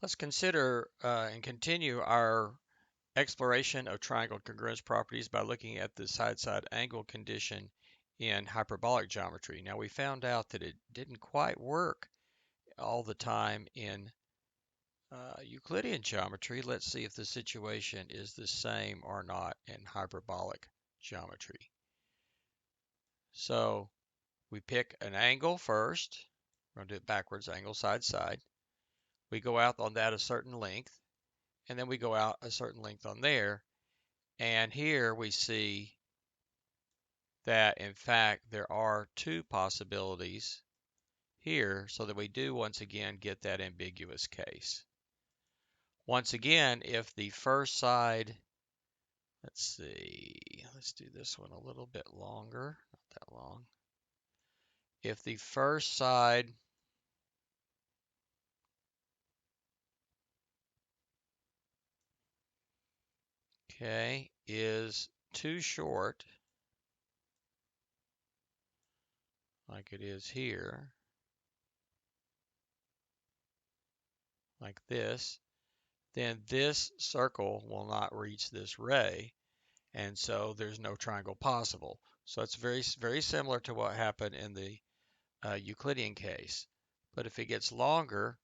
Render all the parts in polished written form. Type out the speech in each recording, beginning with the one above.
Let's consider and continue our exploration of triangle congruence properties by looking at the side-side angle condition in hyperbolic geometry. Now we found out that it didn't quite work all the time in Euclidean geometry. Let's see if the situation is the same or not in hyperbolic geometry. So we pick an angle first. We're going to do it backwards, angle side side. We go out on that a certain length, and then we go out a certain length on there. And here we see that, in fact, there are two possibilities here, so that we do once again get that ambiguous case. Once again, if the first side, let's see, let's do this one a little bit longer, not that long. If the first side okay, is too short, like it is here, like this, then this circle will not reach this ray, and so there's no triangle possible. So it's very similar to what happened in the Euclidean case. But if it gets longer,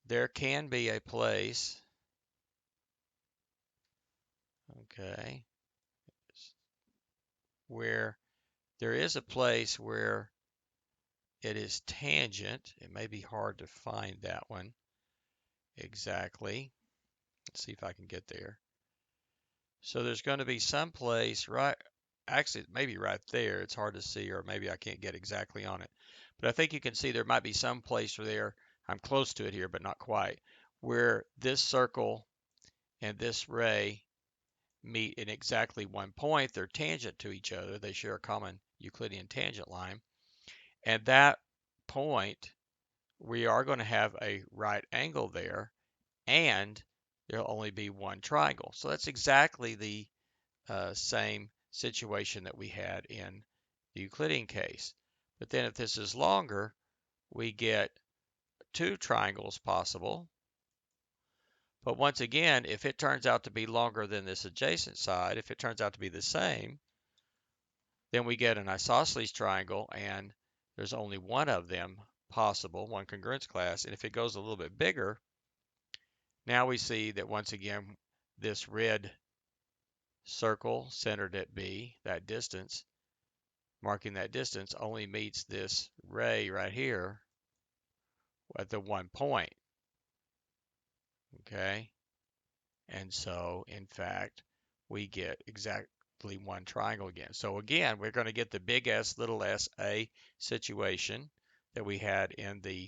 there can be a place, okay, where there is a place where it is tangent. It may be hard to find that one exactly. Let's see if I can get there. So there's going to be some place right, actually maybe right there. It's hard to see, or maybe I can't get exactly on it. But I think you can see there might be some place there, I'm close to it here, but not quite, where this circle and this ray meet in exactly one point. They're tangent to each other. They share a common Euclidean tangent line. And that point, we are going to have a right angle there, and there'll only be one triangle. So that's exactly the same situation that we had in the Euclidean case. But then if this is longer, we get two triangles possible. But once again, if it turns out to be longer than this adjacent side, if it turns out to be the same, then we get an isosceles triangle, and there's only one of them possible, one congruence class. And if it goes a little bit bigger, now we see that once again, this red circle centered at B, that distance, marking that distance, only meets this ray right here at the one point. Okay, and so in fact, we get exactly one triangle again. So again, we're going to get the big S, little s, a situation that we had in the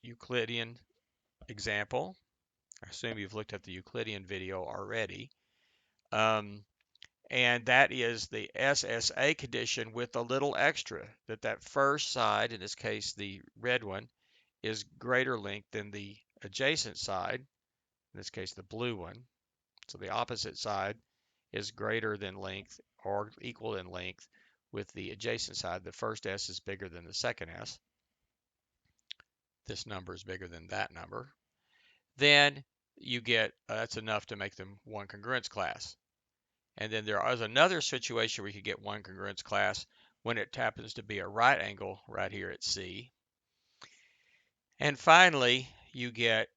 Euclidean example. I assume you've looked at the Euclidean video already. And that is the SSA condition with a little extra, that first side, in this case the red one, is greater length than the adjacent side, in this case the blue one. So the opposite side is greater than length or equal in length with the adjacent side. The first S is bigger than the second S. This number is bigger than that number. Then you get, that's enough to make them one congruence class. And then there is another situation where you could get one congruence class when it happens to be a right angle right here at C. And finally, you get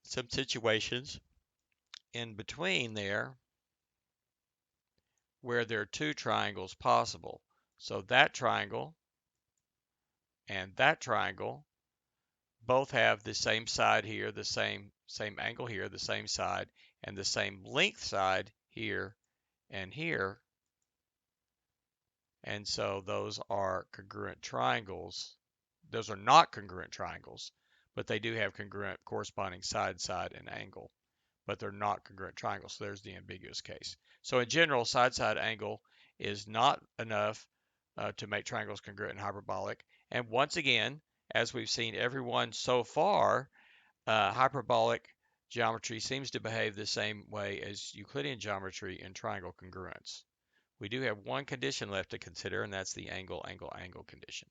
some situations in between there where there are two triangles possible. So that triangle and that triangle both have the same side here, the same angle here, the same side, and the same length side here and here. And so those are congruent triangles. Those are not congruent triangles, but they do have congruent corresponding side, and angle, but they're not congruent triangles. So there's the ambiguous case. So in general, side, angle is not enough to make triangles congruent and hyperbolic. And once again, as we've seen everyone so far, hyperbolic geometry seems to behave the same way as Euclidean geometry in triangle congruence. We do have one condition left to consider, and that's the angle condition.